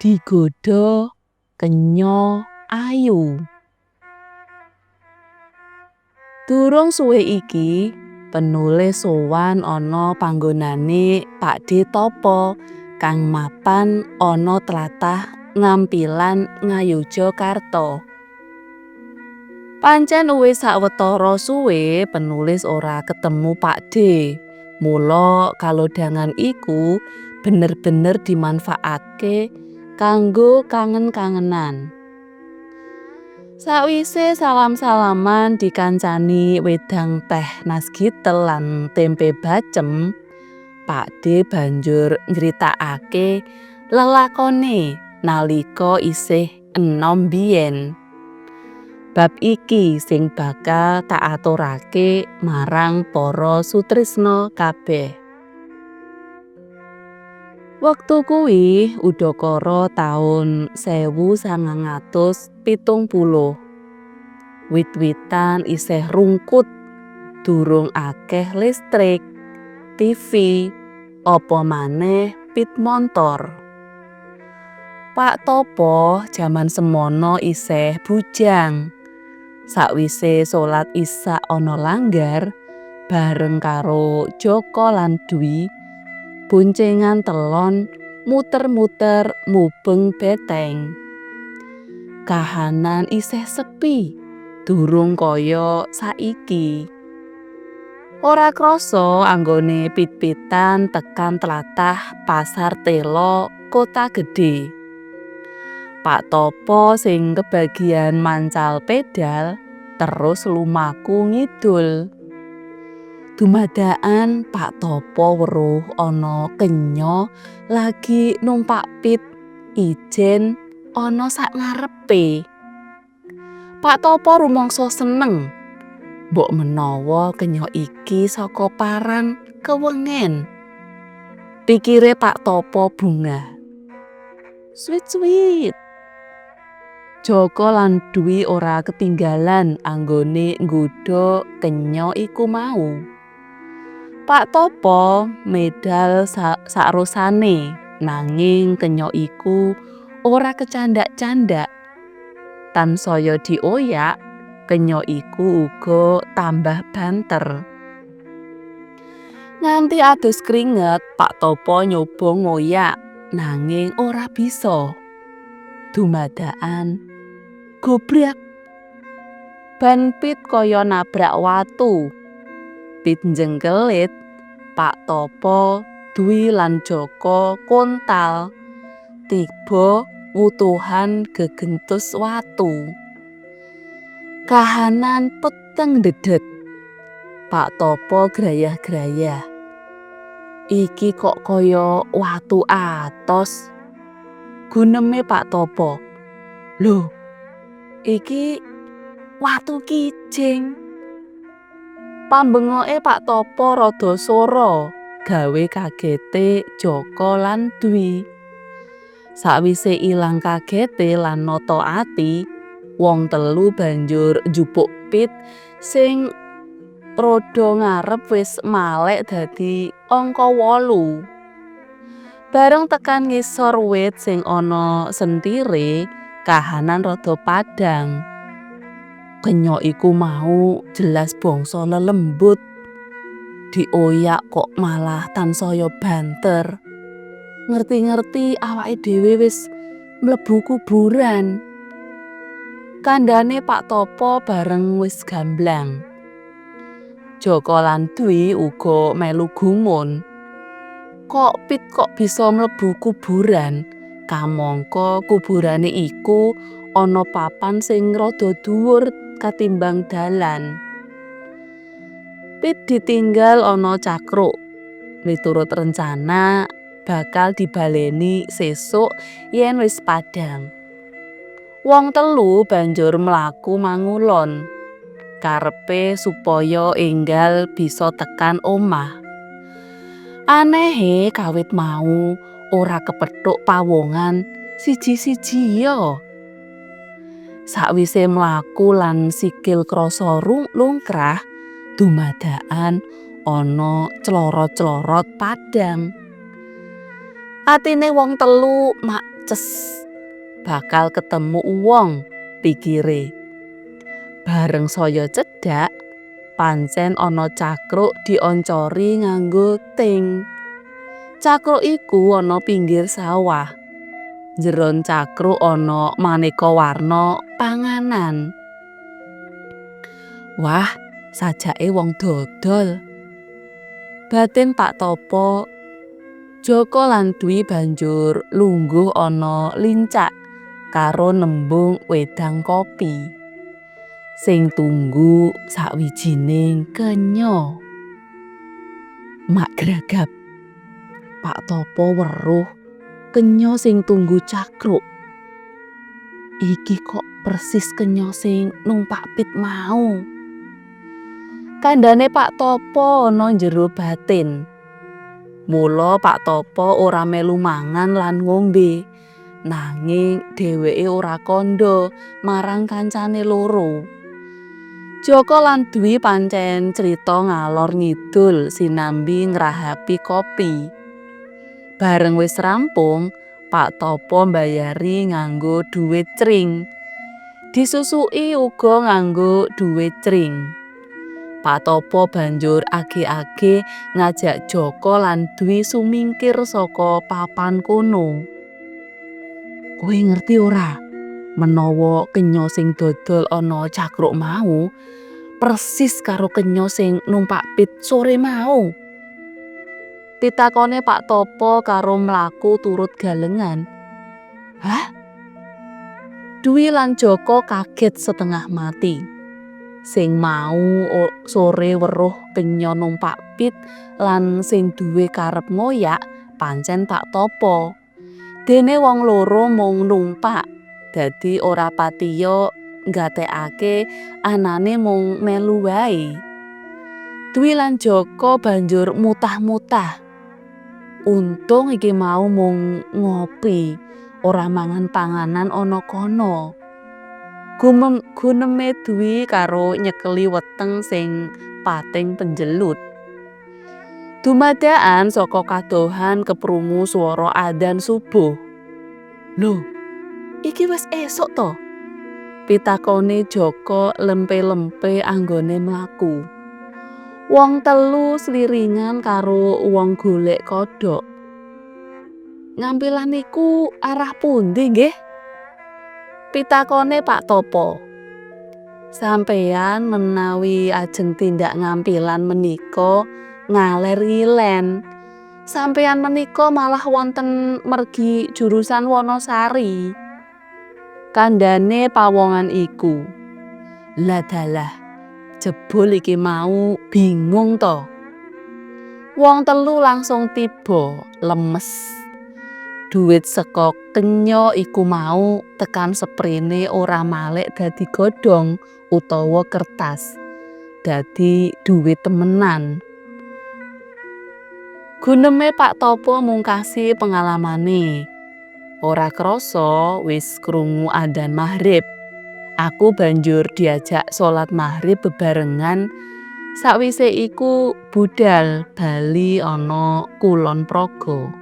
Digodha kenya ayu. Durung suwe iki penulis sowan ana panggonane Pakdhe Tapa kang mapan ana tlatah Ngampilan Ngayogyakarta. Pancen wis sawetara suwe penulis ora ketemu Pakdhe. Mula kalodhangan iku bener-bener dimanfaatke kanggo kangen-kangenan. Sawise salam-salaman dikancani wedang teh nasgitel lan tempe bacem, Pakdhe banjur nyritakake lelakone nalika isih enom biyen. Bab iki sing bakal tak aturake marang para sutresna kabeh. Wektu kuwi udakara taun 1970. Wit-witan isih rungkut, durung akeh listrik, TV, apa maneh pit montor. Pak Tapa jaman semono isih bujang. Sakwise salat Isya ana langgar bareng karo Joko lan Dwi boncengan telon muter-muter mubeng beteng. Kahanan isih sepi, durung kaya saiki. Ora krasa anggone pit-pitan tekan tlatah Pasar Telo, Kota Gedhe. Pak Tapa sing kebagian mancal pedal terus lumaku ngidul. Dumadakan Pak Tapa weruh ana kenya lagi numpak pit ijen ana sak ngarepe. Pak Tapa rumangsa seneng. Mbok menawa kenya iki saka parang kewengen. Pikire Pak Tapa bungah. Sweet. Joko lan Dwi ora ketinggalan anggone nggodha kenya iku mau. Pak Tapa medal sakrosane nanging kenya iku ora kecandak-candak. Tansaya dioyak, kenya iku uga tambah banter. Nganti adus kringet, Pak Tapa nyoba ngoyak nanging ora bisa. Dumadakan gobrak. Ban pit kaya nabrak watu. Pit njengkelit, Pak Tapa, Dwi lan Joko kontal. Tiba wutuhan gegentus watu. Kahanan peteng dedet. Pak Tapa grayah-grayah. Iki kok kaya watu atos. Guneme Pak Tapa. Lho, iki watu kijing. Pambengoke Pak Tapa rada sora gawe kagete Joko lan Dwi. Sakwise ilang kagete lan nata ati, wong telu banjur njupuk pit sing rada ngarep wis malek dadi angka 8. Bareng tekan ngisor wit sing ana sentire, kahanan rada padhang. Kenya iku mau jelas bangsa lelembut. Dioyak kok malah tansaya banter. Ngerti-ngerti awake dhewe wis mlebu kuburan. Kandhane Pak Tapa bareng wis gamblang. Joko lan Dwi uga melu gumun. Pit kok bisa mlebu kuburan? Kamangka kuburane iku ana papan sing rada dhuwur katimbang dalan. Pit ditinggal ana cakruk. Miturut rencana bakal dibaleni sesuk yen wis padhang. Wong telu banjur mlaku mangulon. Karepe supaya enggal bisa tekan omah. Anehe kawit mau ora kepethuk pawongan siji-siji ya. Sakwise mlaku lan sikil krasa lungkrah, dumadakan ana clorot-clorot padhang. Atine wong telu mak ces bakal ketemu wong, pikire. Bareng saya cedhak, pancen ana cakruk dioncori nganggo ting. Cakruk iku ana pinggir sawah. Jeron cakruk ana maneka warna panganan. Wah, sajake wong dodol. Batin Pak Topo. Joko lan Dwi banjur lungguh ana lincak karo nembung wedang kopi. Sing tunggu sawijining kenya. Mak gragap. Pak Topo weruh kenya sing tunggu cakruk. Iki kok persis kenya sing numpak pit mau. Kandhane Pak Topo ana njero batin. Mula Pak Topo ora melu mangan lan ngombe, nanging dheweke ora kandha marang kancane loro. Joko lan Dwi pancen crita ngalor ngidul sinambi ngrahapi kopi. Bareng wis rampung, Pak Topo mbayari nganggo dhuwit cring. Disusuki uga nganggo dhuwit cring. Pak Topo banjur age-age ngajak Joko lan Dwi sumingkir saka papan kono. Kowe ngerti ora? Menawa kenya sing dodol ana cakruk mau persis karo kenya sing numpak pit sore mau. Pitakone Pak Topo karo mlaku turut galengan. Hah? Dwi lan Joko kaget setengah mati. Sing mau sore weruh kenya numpak pit lan sing duwe karep ngoyak pancen Pak Topo. Dene wong loro mung numpak, dadi ora patiya nggatekake anane mung melu wae. Dwi lan Joko banjur mutah-mutah. Untung iki mau mung ngopi, ora mangan panganan ana kono. Guneme Dwi karo nyekeli weteng sing pating penjelut. Dumadakan saka kadohan keprungu swara adzan subuh. Lho, iki wis esuk to? Pitakone Joko lempe-lempe anggone mlaku. Wong telu sliringan karo wong golek kodhok. Ngampilan iku arah pundi nggih? Pitakone Pak Topo. Sampeyan menawi ajeng tindak ngampilan menika ngaler ilen. Sampeyan menika malah wonten mergi jurusan Wonosari. Kandhane pawongan iku. Lah dalah, jebul iki mau bingung to. Wong telu langsung tiba, lemes. Duit saka kenya iku mau tekan sprene ora malek dadi godhong utawa kertas. Dadi duit temenan. Guneme Pak Topo mungkasi pengalamane. Ora krasa wis krungu adzan maghrib. Aku banjur diajak salat maghrib bebarengan. Sakwise iku budal bali ana Kulon Progo.